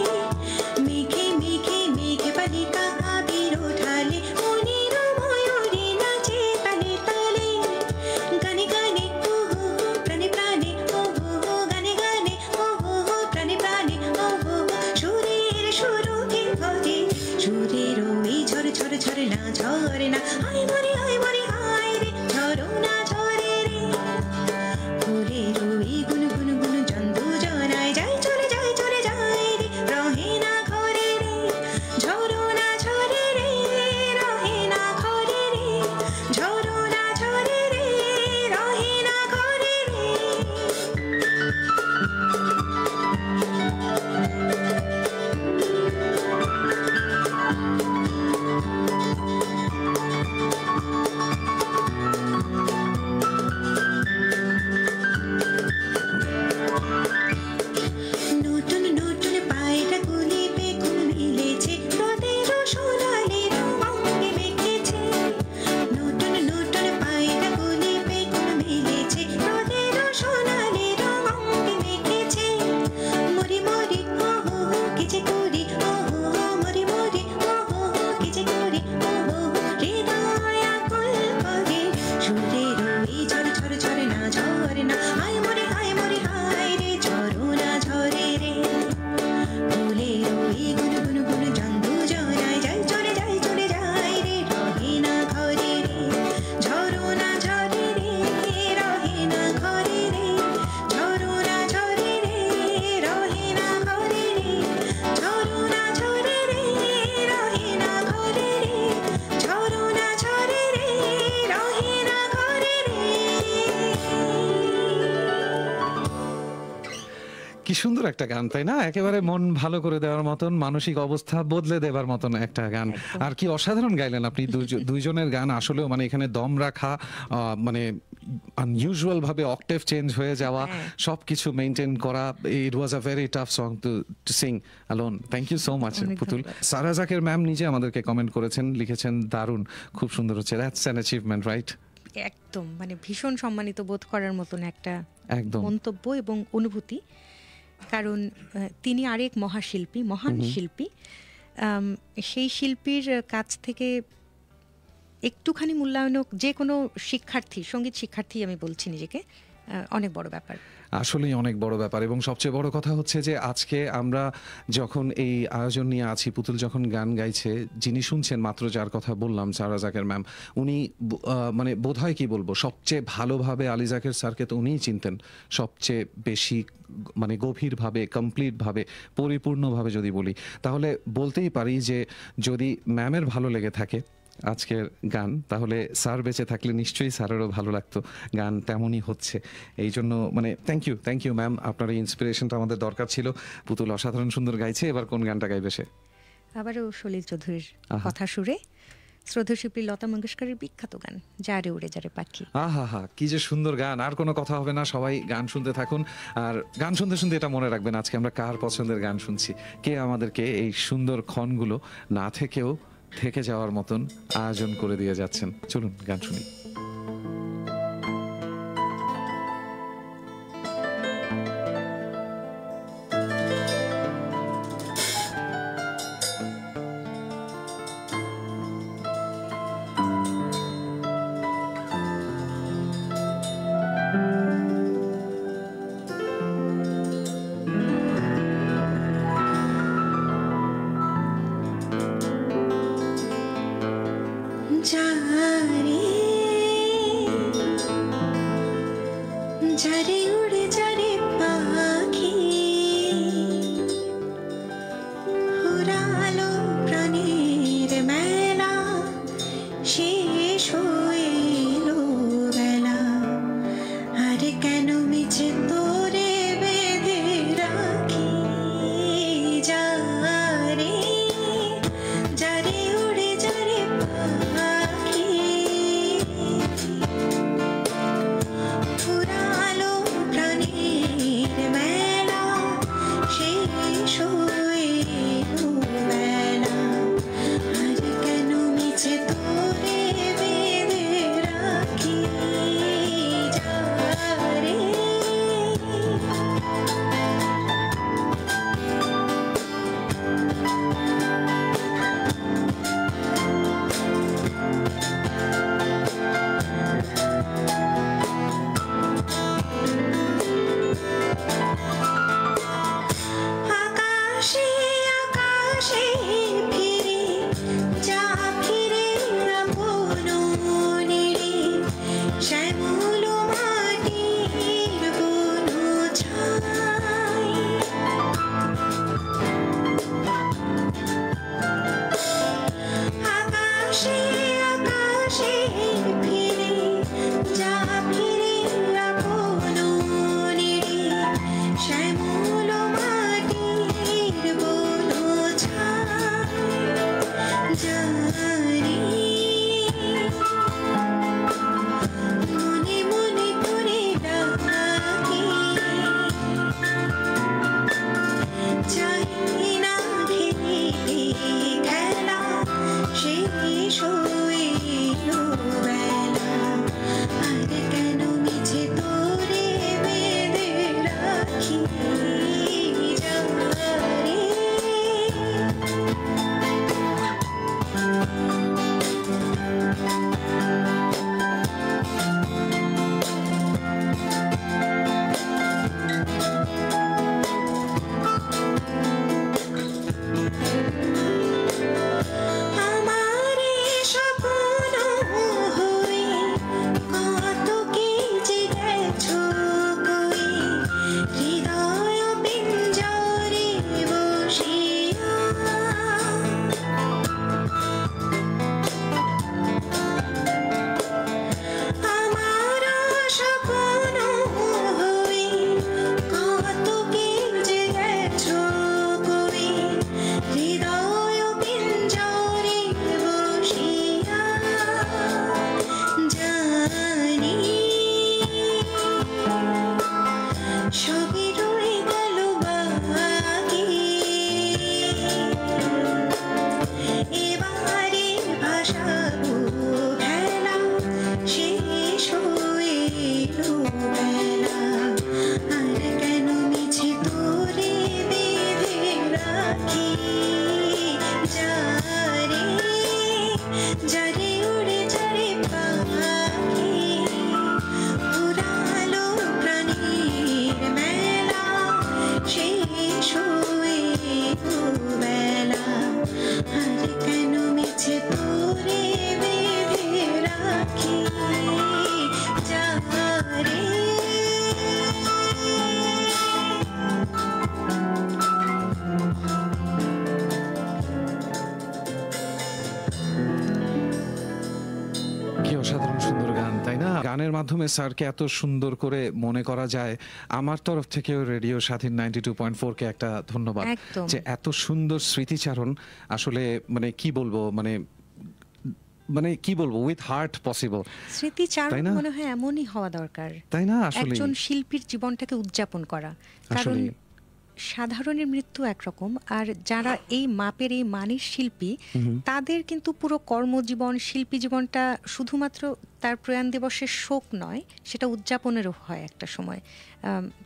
মেঘে মেঘে মেঘ বালিকা আবির ওঠালে মনের ময়ূরী নাচে তালে তালে গানে গানে ও হো হো প্রাণে প্রাণে ও হো হো গানে গানে ও হো হো প্রাণে প্রাণে ও হো হো সুরের সুরকে ভরে সুরের ওই ঝরে ঝরে ঝরে না ঝরে না হায় মরে হায় রে ঝরো না ঝরে রে ফুলের ওই গুন গুন গুন জন্তু জনায় যায় চলে যায় রে রহে না ঘরে রে ঝরো না ঝরে রে রহে না ঘরে রে ঝরো না ঝরে রে রহে না ঘরে রে নতুন নতুন পায়রা গুলি বেগুন মিলেছে রোদের সোনালি রঙে মেখেছে নতুন নতুন পায়রা গুলি বেগুন মিলেছে রোদের সোনালি রঙে মেখেছে মরি মরি ও হো হো কি যে করি ও হো হো মরি মরি ও হো হো কি যে করি ও হো হো হৃদয় আকুল করে সুরের ওই ঝরে ঝরে ঝরে না ঝরে না হায় মরে হায় রে ঝরো না ঝরে রে ফুলের ওই গুন গুন গুন জন্তু জনায় যায় চলে যায় রে রহে না ঘরে রে ঝরো না ঝরে রে রহে না ঘরে রে ঝরো না ঝরে রে রহে না ঘরে রে ঝরো না ঝরে রে রহে না ঘরে রে ঝরো না ঝরে রে রহে না ঘরে রে কি সুন্দর একটা গান, তাই না? একেবারে মন ভালো করে দেওয়ার মতন, মানসিক অবস্থা বদলে দেবার মতন একটা গান। আর কি অসাধারণ গাইলেন আপনি দুইজনের গান। আসলেও মানে এখানে দম রাখা, মানে আনইউজুয়াল ভাবে অক্টেভ চেঞ্জ হয়ে যাওয়া, সবকিছু মেনটেন করা। It was a very tough song to sing alone. Thank you so much Putul. Sara Zaker ma'am নিজে আমাদেরকে কমেন্ট করেছেন, লিখেছেন দারুণ, খুব সুন্দর হচ্ছে। That's an achievement, right? একদম, মানে ভীষণ সম্মানিত বোধ করার মতন একটা একদম মন্তব্য এবং অনুভূতি। কারণ তিনি আরেক মহাশিল্পী, মহান শিল্পী। সেই শিল্পীর কাছ থেকে একটুখানি মূল্যায়ন যে কোনো শিক্ষার্থী, সঙ্গীত শিক্ষার্থী আমি বলছি নিজেকে, অনেক বড় ব্যাপার। আসলেই অনেক বড় ব্যাপার। এবং সবচেয়ে বড় কথা হচ্ছে যে আজকে আমরা যখন এই আয়োজন নিয়ে আছি, পুতুল যখন গান গাইছে, যিনি শুনছেন মাত্র যার কথা বললাম, সারা জাকের ম্যাম, উনি মানে বোধহয় কি বলবো, সবচেয়ে ভালোভাবে আলী জাকের স্যারকে তো উনিই চিনতেন সবচেয়ে বেশি, মানে গভীরভাবে, কমপ্লিটভাবে, পরিপূর্ণভাবে যদি বলি, তাহলে বলতেই পারি যে যদি ম্যামের ভালো লেগে থাকে আজকের গান, তাহলে স্যার বেঁচে থাকলে নিশ্চয়ই স্যারেরও ভালো লাগতো। গান তেমনই হচ্ছে। এই জন্য মানে থ্যাংক ইউ ম্যাম, আপনার এই ইন্সপিরেশনটা আমাদের দরকার ছিল। পুতুল অসাধারণ সুন্দর গাইছে। এবার কোন গানটা গাইবে সে? আবারও সলিল চৌধুরীর কথা সুরে শ্রদ্ধেয় শিল্পী লতা মঙ্গেশকরের বিখ্যাত গান যারে উড়ে যারে পাখি। আহা, কি যে সুন্দর গান। আর কোনো কথা হবে না, সবাই গান শুনতে থাকুন। আর গান শুনতে শুনতে এটা মনে রাখবেন, আজকে আমরা কার পছন্দের গান শুনছি, কে আমাদেরকে এই সুন্দর ক্ষণগুলো না থেকেও থেকে যাওয়ার মতন আয়োজন করে দিয়ে যাচ্ছেন। চলুন গান শুনি। যারে যারে উড়ে যারে পাখি ফুরালো প্রাণের মেলা শেষ হয়ে এলো বেলা আর কেন মিছে তোরে বেঁধে রাখি যারে যারে উড়ে যারে পাখি ফুরালো প্রাণের মেলা শেষ হয়ে এলো বেলা আর কেন মিছে তোরে বেঁধে রাখি যারে আকাশে আকাশে ফিরে যা ফিরে আপন নিরে শ্যামল মাটির বন ছাই আকাশে আকাশে ফিরে যা ফিরে আপন নিরে শ্যামল মাটির বন ছাই জানি মনে মনে করে ডাকি চাই না খেতে খেলা শেষ হয়ে এলো বেলা আর কেন মিছে তোরে বেঁধে রাখি যারে আমার স্বপ্ন হয়ে কত কি যে গেছো কই হৃদয় পিঞ্জরে বসিয়া আমার স্বপ্ন হয়ে কত কি যে গেছো কই হৃদয় পিঞ্জরে বসিয়া জানি সবই রয়ে গেল বাকি এবারে ভাসাবো খেলা শেষ হয়ে এলো বেলা আর কেন মিছে তোরে বেঁধে রাখি যারে যারে উড়ে যারে পাখি ফুরালো প্রাণের মেলা শেষ হয়ে এলো বেলা আর কেন মিছে তোরে বেঁধে রাখি যারে কি অসাধারণ সুন্দর গান, তাই না? গানের মাধ্যমে স্যারকে এত সুন্দর করে মনে করা যায়। আমার তরফ থেকেও রেডিও স্বাধীন 92.4 কে একটা ধন্যবাদ, একদম। যে এত সুন্দর স্মৃতিচারণ। আসলে মানে কি বলবো, মানে মানে কি বলবো, উইথ হার্ট পসিবল, স্মৃতিচারণ তাই না? মনে হয় এমনই হওয়া দরকার, তাই না? আসলে একজন শিল্পীর জীবনটাকে উদযাপন করা। কারণ আসলেই। সাধারণের মৃত্যু একরকম, আর যারা এই মাপের এই মানের শিল্পী তাদের কিন্তু পুরো কর্মজীবন, শিল্পী জীবনটা শুধুমাত্র তার প্রয়াণ দিবসের শোক নয়, সেটা উদযাপনেরও হয় একটা সময়।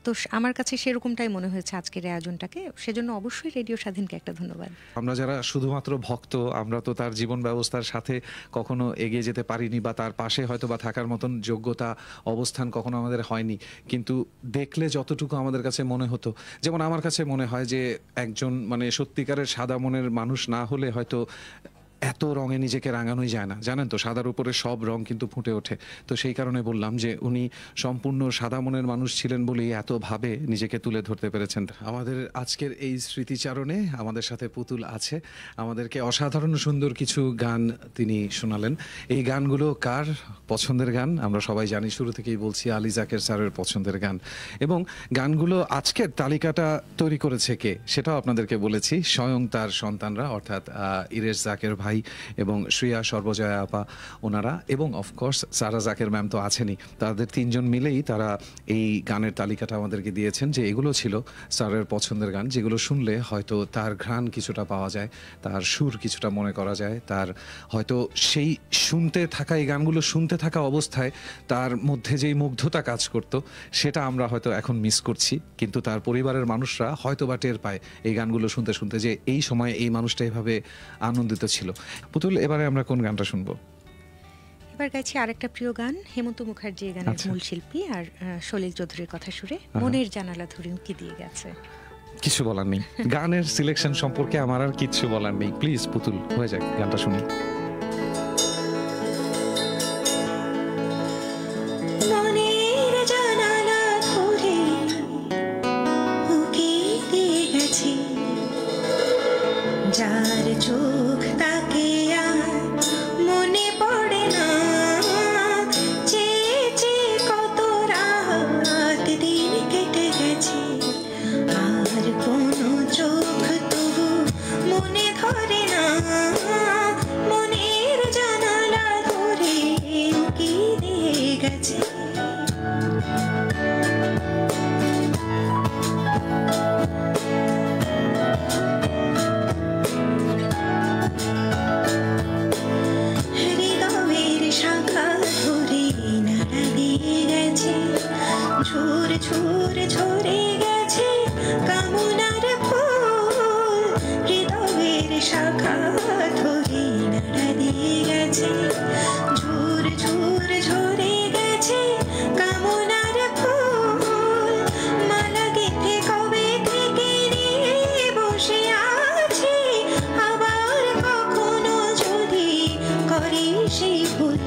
তো আমার কাছে সেরকমটাই মনে হয়েছে আজকের এই আয়োজনটাকে, সেজন্য অবশ্যই রেডিও স্বাধীনকে একটা ধন্যবাদ। আমরা যারা শুধুমাত্র ভক্ত, আমরা তো তার জীবন ব্যবস্থার সাথে কখনো এগিয়ে যেতে পারিনি, বা তার পাশে হয়তো বা থাকার মতন যোগ্যতা অবস্থান কখনো আমাদের হয়নি, কিন্তু দেখলে যতটুকু আমাদের কাছে মনে হতো, যেমন আমার কাছে মনে হয় যে একজন মানে সত্যিকারের সাদা মনের মানুষ না হলে হয়তো এত রঙে নিজেকে রাঙানোই যায় না, জানেন তো, সাদার উপরে সব রং কিন্তু ফুটে ওঠে। তো সেই কারণে বললাম যে উনি সম্পূর্ণ সাদা মনের মানুষ ছিলেন বলেই এতভাবে নিজেকে তুলে ধরতে পেরেছেন। আমাদের আজকের এই স্মৃতিচারণে আমাদের সাথে পুতুল আছে, আমাদেরকে অসাধারণ সুন্দর কিছু গান তিনি শোনালেন। এই গানগুলো কার পছন্দের গান আমরা সবাই জানি, শুরু থেকেই বলছি আলী জাকের স্যারের পছন্দের গান। এবং গানগুলো আজকের তালিকাটা তৈরি করেছে কে সেটাও আপনাদেরকে বলেছি, স্বয়ং তার সন্তানরা, অর্থাৎ ইরেশ জাকের ভাই এবং শ্রেয়া সর্বজয়া আপা ওনারা, এবং অফকোর্স সারা জাকের ম্যাম তো আছেনই। তাদের তিনজন মিলেই তারা এই গানের তালিকাটা আমাদেরকে দিয়েছেন, যে এগুলো ছিল স্যারের পছন্দের গান, যেগুলো শুনলে হয়তো তার ঘ্রাণ কিছুটা পাওয়া যায়, তার সুর কিছুটা মনে করা যায়, তার হয়তো সেই শুনতে থাকা, এই গানগুলো শুনতে থাকা অবস্থায় তার মধ্যে যেই মুগ্ধতা কাজ করতো সেটা আমরা হয়তো এখন মিস করছি, কিন্তু তার পরিবারের মানুষরা হয়তো বা টের পায় এই গানগুলো শুনতে শুনতে যে এই সময় এই মানুষটা এভাবে আনন্দিত ছিল। পুতুল, এবারে আমরা কোন গানটা শুনবো? এবার গাইছি আরেকটা প্রিয় গান, হেমন্ত মুখার্জি গানের আচ্ছা। মূল শিল্পী, আর সলিল চৌধুরীর কথা সুরে মনের জানালা ধরে উঁকি দিয়ে গেছে। কিছু বলার নেই, গানের সিলেকশন সম্পর্কে আমার আর কিচ্ছু বলার নেই। প্লিজ পুতুল, হয়ে যাক, গানটা শুনি। মনের জানালা ধরে উকি দিয়ে গেছে, যার চোখ তাকে আর মনে পড়ে না, চেয়ে চেয়ে কত রাত দিন কেটে গেছে, আর কোনো চোখ তবু মনে ধরে না, মনের জানালা ধরে উকি দিয়ে গেছে। হৃদয়ের শাখা ধরে নাড়া দিয়ে গেছে, ঝরে ঝরে ঝরে গেছে কামনার ফুল, হৃদয়ের শাখা ধরে নাড়া দিয়ে গেছে, ঝরে ঝরে ঝরে গেছে কামনার ফুল, মালা গেঁথে কবে থেকে নিয়ে বসে আছি, আবার কখনো যদি করে সেই ভুল,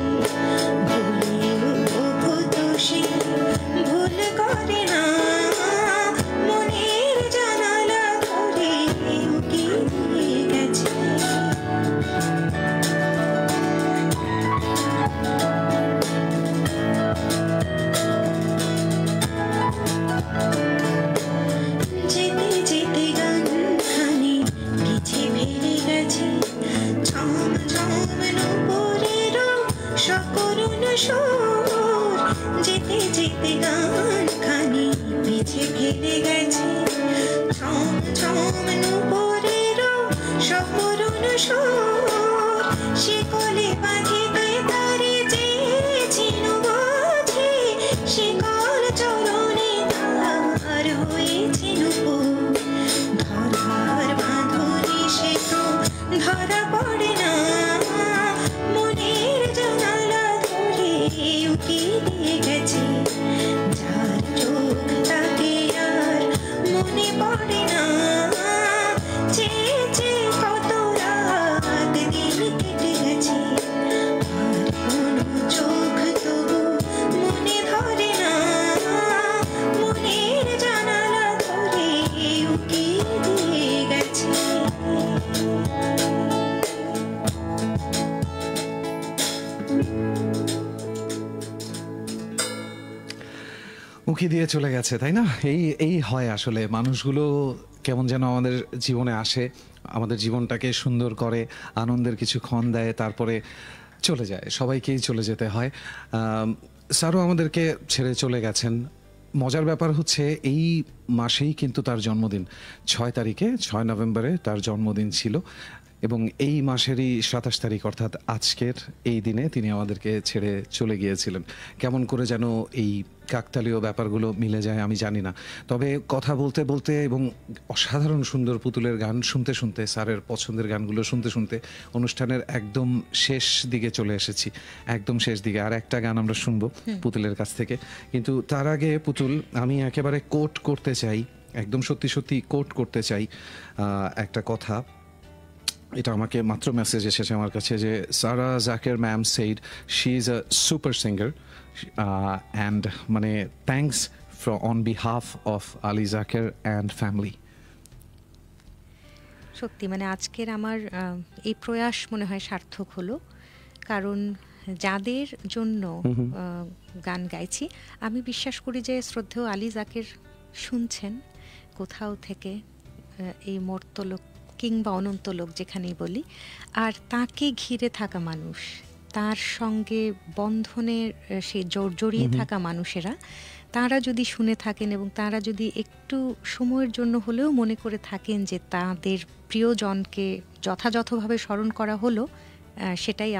ভুলেও তো সে ভুল করে না, মনের জানালা ধরে উকি দিয়ে গেছে। যেতে যেতে গানখানি পিছে ফেলে গেছে, ঝম ঝম নুপুরেরও সকরুণ সুর, যেতে যেতে গানখানি পিছে ফেলে গেছে, ঝম ঝম নুপুরেরও সকরুণ সুর, শিকলে বাঁধিতে তারে চেয়েছিল বোঝে, শিকল চরণে তার হয়েছিল ধরার বাঁধনে সে তো ধরা পড়ে না, মনের জানালা ধরে উকি দিয়ে গেছে, যার চোখ তাকে আর মনে পড়ে না, চেয়ে চেয়ে কত রাত দিন কেটে গেছে, আর কোনো চোখ তবু মনে ধরে না, মনের জানালা ধরে উকি দিয়ে গেছে। উকি দিয়ে চলে গেছে, তাই না? এই এই হয় আসলে, মানুষগুলো কেমন যেন আমাদের জীবনে আসে, আমাদের জীবনটাকে সুন্দর করে, আনন্দের কিছু ক্ষণ দেয়, তারপরে চলে যায়। সবাইকেই চলে যেতে হয়। স্যারও আমাদেরকে ছেড়ে চলে গেছেন। মজার ব্যাপার হচ্ছে এই মাসেই কিন্তু তার জন্মদিন, 6 তারিখে, 6 নভেম্বরে তার জন্মদিন ছিল, এবং এই মাসেরই 27 তারিখ অর্থাৎ আজকের এই দিনে তিনি আমাদেরকে ছেড়ে চলে গিয়েছিলেন। কেমন করে যেন এই কাকতালীয় ব্যাপারগুলো মিলে যায় আমি জানি না। তবে কথা বলতে বলতে এবং অসাধারণ সুন্দর পুতুলের গান শুনতে শুনতে, স্যারের পছন্দের গানগুলো শুনতে শুনতে অনুষ্ঠানের একদম শেষ দিকে চলে এসেছি, একদম শেষ দিকে। আর একটা গান আমরা শুনবো পুতুলের কাছ থেকে, কিন্তু তার আগে পুতুল, আমি একেবারে কোট করতে চাই, একদম সত্যি সত্যি কোট করতে চাই একটা কথা। এটা আমাকে মাত্র মেসেজ এসেছে আমার কাছে যে Sara Zaker ma'am said she is a super singer and মানে thanks on behalf of Ali Zaker and family. সত্যি মানে আজকের আমার এই প্রয়াস মনে হয় সার্থক হলো, কারণ যাদের জন্য গান গাইছি আমি বিশ্বাস করি যে শ্রদ্ধেয় আলী জাকের শুনছেন কোথাও থেকে, এই মর্তলোক কিংবা অনন্তলোক যেখানেই বলি, আর তাকে ঘিরে থাকা মানুষ, তার সঙ্গে বন্ধনের সে জড়িয়ে থাকা মানুষেরা, তারা যদি শুনে থাকেন এবং তারা যদি একটু সময়ের জন্য হলেও মনে করে থাকেন যে তাদের প্রিয়জনকে যথাযথভাবে স্মরণ করা হলো, সেটাই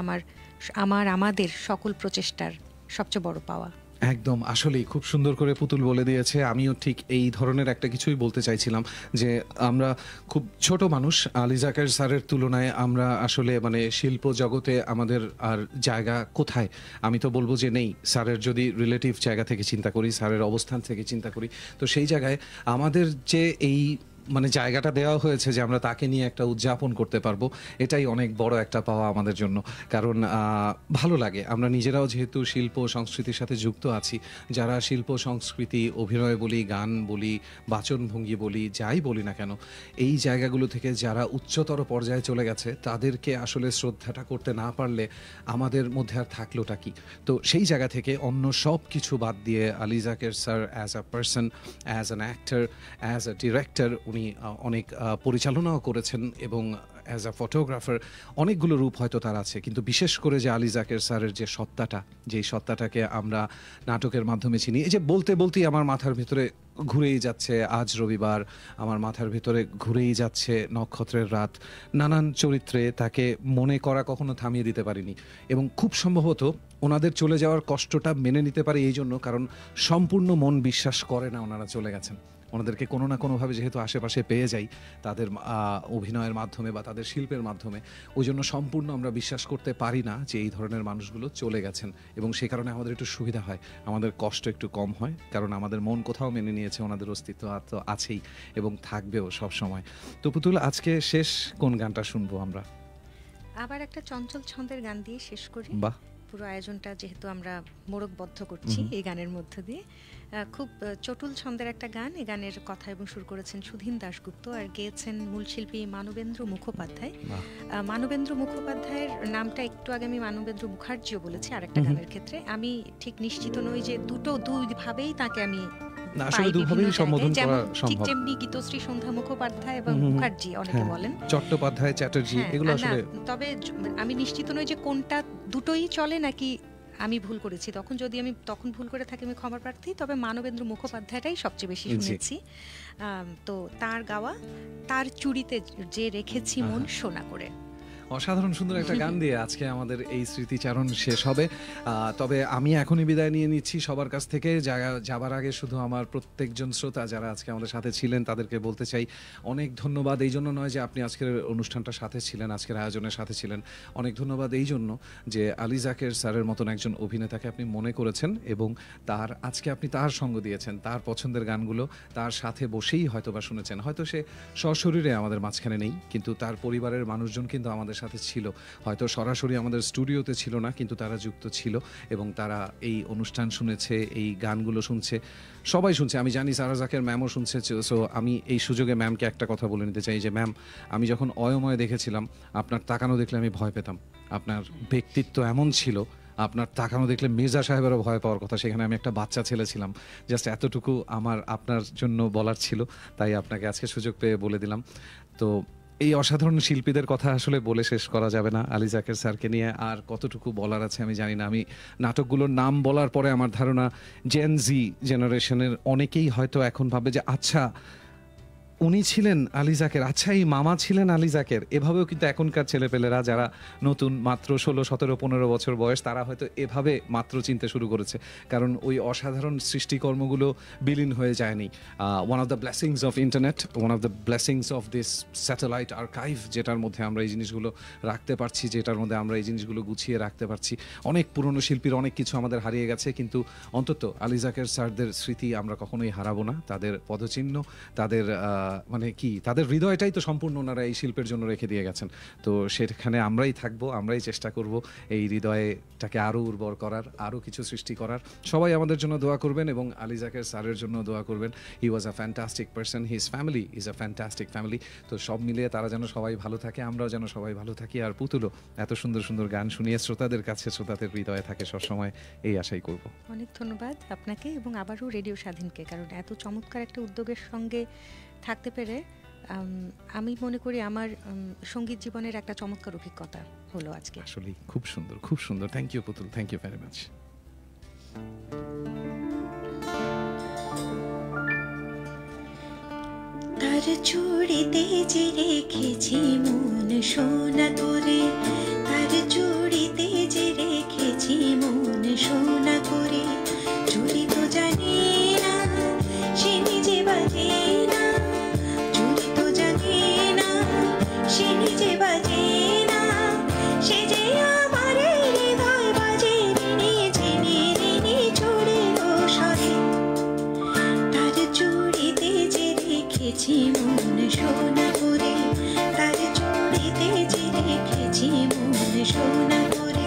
আমাদের সকল প্রচেষ্টার সবচেয়ে বড় পাওয়া। একদম, আসলেই খুব সুন্দর করে পুতুল বলে দিয়েছে। আমিও ঠিক এই ধরনের একটা কিছুই বলতে চাইছিলাম যে আমরা খুব ছোট মানুষ, আলী জাকের স্যারের তুলনায় আমরা আসলে মানে শিল্প জগতে আমাদের আর জায়গা কোথায়, আমি তো বলবো যে নেই। স্যারের যদি রিলেটিভ জায়গা থেকে চিন্তা করি, স্যারের অবস্থান থেকে চিন্তা করি, তো সেই জায়গায় আমাদের যে এই মানে জায়গাটা দেওয়া হয়েছে যে আমরা তাকে নিয়ে একটা উদযাপন করতে পারবো, এটাই অনেক বড় একটা পাওয়া আমাদের জন্য। কারণ ভালো লাগে, আমরা নিজেরাও যেহেতু শিল্প সংস্কৃতির সাথে যুক্ত আছি, যারা শিল্প সংস্কৃতি, অভিনয় বলি, গান বলি, বাচনভঙ্গি বলি, যাই বলি না কেন, এই জায়গাগুলো থেকে যারা উচ্চতর পর্যায়ে চলে গেছে তাদেরকে আসলে শ্রদ্ধাটা করতে না পারলে আমাদের মধ্যে আর থাকলোটা কি। তো সেই জায়গা থেকে অন্য সব কিছু বাদ দিয়ে Ali Zaker sir as a person, as an actor, as a director, উনি অনেক পরিচালনাও করেছেন এবং অ্যাজ আ ফটোগ্রাফার অনেকগুলো রূপ হয়তো তার আছে, কিন্তু বিশেষ করে যে আলী জাকের স্যারের যে সত্তাটা, যেই সত্তাটাকে আমরা নাটকের মাধ্যমে চিনি, এই যে বলতে বলতেই আমার মাথার ভিতরে ঘুরেই যাচ্ছে আজ রবিবার, আমার মাথার ভিতরে ঘুরেই যাচ্ছে নক্ষত্রের রাত, নানান চরিত্রে তাকে মনে করা কখনো থামিয়ে দিতে পারিনি। এবং খুব সম্ভবত ওনাদের চলে যাওয়ার কষ্টটা মেনে নিতে পারে এই জন্য, কারণ সম্পূর্ণ মন বিশ্বাস করে না ওনারা চলে গেছেন। ওনাদেরকে কোনো না কোনোভাবে যেহেতু আশেপাশে পেয়ে যাই তাদের অভিনয়ের মাধ্যমে বা তাদের শিল্পের মাধ্যমে, ওই জন্য সম্পূর্ণ আমরা বিশ্বাস করতে পারি না যে এই ধরনের মানুষগুলো চলে গেছেন। এবং সেই কারণে আমাদের একটু সুবিধা হয়, আমাদের কষ্ট একটু কম হয়, কারণ আমাদের মন কোথাও মেনে নিয়েছে ওনাদের অস্তিত্ব তো আছেই এবং থাকবেও সব সময়। তো পুতুল, আজকে শেষ কোন গানটা শুনবো আমরা? আবার একটা চঞ্চল ছন্দের গান দিয়ে শেষ করি। বাহ, পুরো আয়োজনটা যেহেতু আমরা মোড়কবদ্ধ করছি এই গানের মধ্য দিয়ে, খুব চটুল ছন্দের একটা গান। এই গানের কথা এবং সুর করেছেন সুধীন দাশগুপ্ত আর গেয়েছেন মূল শিল্পী মানবেন্দ্র মুখোপাধ্যায়। মানবেন্দ্র মুখোপাধ্যায়ের নামটা একটু আগে আমি মানবেন্দ্র মুখার্জিও বলেছি আরেকটা গানের ক্ষেত্রে। আমি ঠিক নিশ্চিত নই যে দুই ভাবেই তাকে আমি না আসলে দুভাবেই সম্বোধন করা ঠিক সম্ভব। যেমনি গীতশ্রী সন্ধ্যা মুখোপাধ্যায় এবং মুখার্জি অনেকে বলেন, চট্টোপাধ্যায়, চ্যাটার্জি, এগুলো আসলে তবে আমি নিশ্চিত নই যে কোনটা দুটোই চলে নাকি আমি ভুল করেছি। তখন ভুল করে থাকি আমি ক্ষমা প্রার্থী। তবে মানবেন্দ্র মুখোপাধ্যায়টাই সবচেয়ে বেশি শুনেছি। তো তার গাওয়া তার চুড়িতে যে রেখেছি মন সোনা করে, অসাধারণ সুন্দর একটা গান দিয়ে আজকে আমাদের এই স্মৃতিচারণ শেষ হবে। তবে আমি এখনই বিদায় নিয়ে নিচ্ছি সবার কাছ থেকে। যাবার আগে শুধু আমার প্রত্যেকজন শ্রোতা যারা আজকে আমাদের সাথে ছিলেন তাদেরকে বলতে চাই অনেক ধন্যবাদ। এই জন্য নয় যে আপনি আজকের অনুষ্ঠানটার সাথে ছিলেন, আজকের আয়োজনের সাথে ছিলেন, অনেক ধন্যবাদ এই জন্য যে আলী জাকের স্যারের মতন একজন অভিনেতাকে আপনি মনে করেছেন এবং আজকে আপনি তার সঙ্গ দিয়েছেন, তার পছন্দের গানগুলো তার সাথে বসেই হয়তো বা শুনেছেন। হয়তো সে সশরীরে আমাদের মাঝখানে নেই, কিন্তু তার পরিবারের মানুষজন কিন্তু আমাদের সাথে ছিল, হয়তো সরাসরি আমাদের স্টুডিওতে ছিল না, কিন্তু তারা যুক্ত ছিল এবং তারা এই অনুষ্ঠান শুনেছে, এই গানগুলো শুনছে, সবাই শুনছে। আমি জানি সারা জাকের ম্যামও শুনছে। সো আমি এই সুযোগে ম্যামকে একটা কথা বলে নিতে চাই যে ম্যাম, আমি যখন অয়ময় দেখেছিলাম আপনার তাকানো দেখলে আমি ভয় পেতাম। আপনার ব্যক্তিত্ব এমন ছিল, আপনার তাকানো দেখলে মির্জা সাহেবেরও ভয় পাওয়ার কথা, সেখানে আমি একটা বাচ্চা ছেলে ছিলাম। জাস্ট এতটুকু আমার আপনার জন্য বলার ছিল, তাই আপনাকে আজকে সুযোগ পেয়ে বলে দিলাম। তো এই অসাধারণ শিল্পীদের কথা আসলে বলে শেষ করা যাবে না। আলী জাকের স্যারকে নিয়ে আর কতটুকু বলার আছে আমি জানি না। আমি নাটকগুলোর নাম বলার পরে আমার ধারণা জেন জি জেনারেশনের অনেকেই হয়তো এখন ভাবে যে আচ্ছা উনি ছিলেন আলী জাকের, আচ্ছা এই মামা ছিলেন আলী জাকের। এভাবেও কিন্তু এখনকার ছেলেপেলেরা যারা নতুন মাত্র 16, 17, 15 বছর বয়স, তারা হয়তো এভাবে মাত্র চিনতে শুরু করেছে, কারণ ওই অসাধারণ সৃষ্টিকর্মগুলো বিলীন হয়ে যায়নি। One of the blessings of internet, one of the blessings of this satellite archive, যেটার মধ্যে আমরা এই জিনিসগুলো রাখতে পারছি, যেটার মধ্যে আমরা এই জিনিসগুলো গুছিয়ে রাখতে পারছি। অনেক পুরনো শিল্পীর অনেক কিছু আমাদের হারিয়ে গেছে, কিন্তু অন্তত আলী জাকের স্যারদের স্মৃতি আমরা কখনোই হারাবো না। তাদের পদচিহ্ন, তাদের মানে কি তাদের হৃদয়টাই তো সম্পূর্ণ ওনারা এই শিল্পের জন্য রেখে দিয়ে গেছেন। তো সেখানে আমরাই থাকবো, আমরাই চেষ্টা করব এই হৃদয়টাকে আরও উর্বর করার, আরও কিছু সৃষ্টি করার। সবাই আমাদের জন্য দোয়া করবেন এবং আলী যাকের স্যারের জন্য দোয়া করবেন। He was a fantastic person, his family is a fantastic family. তো সব মিলিয়ে তারা যেন সবাই ভালো থাকে, আমরাও যেন সবাই ভালো থাকি। আর পুতুলও এত সুন্দর সুন্দর গান শুনিয়ে শ্রোতাদের কাছে, শ্রোতাদের হৃদয়ে থাকে সবসময়, এই আশাই করব। অনেক ধন্যবাদ আপনাকে এবং আবারও রেডিও স্বাধীনকে, কারণ এত চমৎকার একটা উদ্যোগের সঙ্গে থাকতে পেরে আমি মনে করি আমার সঙ্গীত জীবনের একটা চমৎকার অভিজ্ঞতা হলো আজকে। আসলে খুব সুন্দর, খুব সুন্দর। থ্যাংক ইউ পুতুল, থ্যাংক ইউ ভেরি মাচ। তার চুড়িতে যে রেখেছি মন সোনা করে, তার চুড়িতে যে রেখেছি মন সোনা করে, চুড়ি তো জানে না সে নিজে বাজে না, চুড়ি তো জানে না সে নিজে বাজে না, সে যে আমার হৃদয় বাজে রিনি ঝিনি রিনি চুড়ির স্বরে, তার চুড়িতে যে রেখেছি মন সোনা করে, তার চুড়িতে যে রেখেছি মন সোনা করে।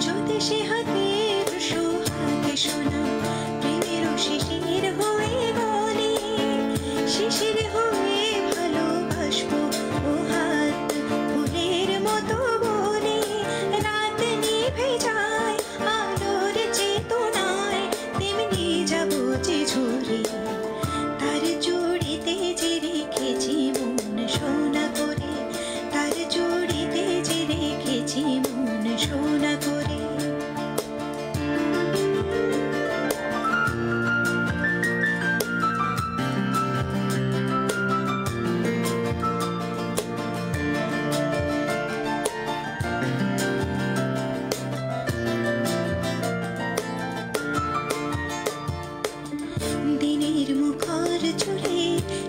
যদি সে হাতের সোহাগে সোনা প্রেমের শিশির হয়ে গলে, শিশির হয়ে ভালোবাসবো ও হাত ফুলের মতো বলে, রাত নিভে যায় আলোর চেতনায় তেমনি যাবো যে ঝরে, তার চুড়িতে যে রেখেছি মন সোনা করে, তার চুড়িতে যে রেখেছি মন সোনা করে। দিনের মুখর চুলে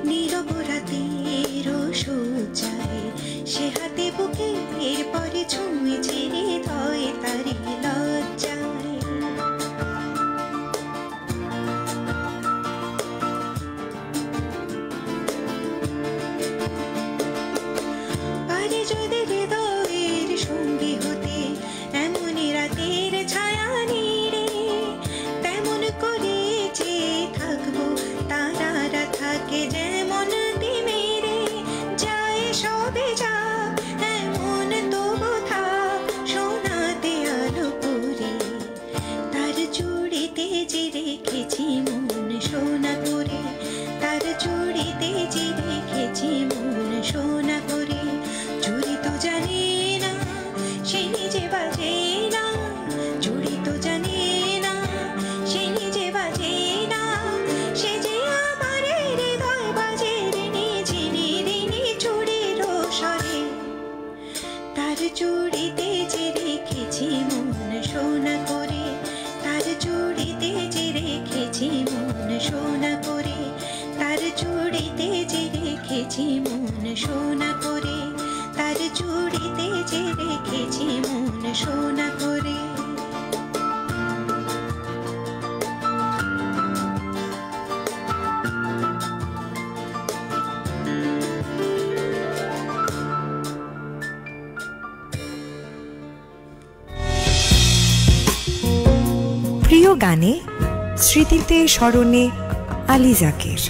নীরব রাতের সজ্জায়, সে হাতে বুকে এরপরে ছুঁয়েছে হৃদয় তারি লজ্জায়। পারে যদি হৃদয়ের সঙ্গী হতে এমনই রাতের ছায়া নিড়ে, তেমন করে যে থাকবো তারারা থাকে যেমন দিমেরে, যায় সবে যা এমন তবু থাক সোনাতে আলো করে, তার চুড়িতে যে রেখেছি মন সোনা করে, তার চুড়িতে যে রেখেছি মন সোনা করে, চুড়ি তো জানে না সে নিজে বাজে না, চুড়ি তো জানে না সে নিজে বাজে না, সে যে আমার হৃদয় বাজে রিনি ঝিনি রিনি চুড়ির স্বরে, তার চুড়িতে যে রেখেছি মন সোনা করে, তার চুড়িতে যে রেখেছি মন সোনা করে, তার চুড়িতে যে রেখেছি মন সোনা করে, তার চুড়িতে যে রেখেছি মন সোনা করে। প্রিয় গানে স্মৃতিতে স্মরণে আলী যাকের।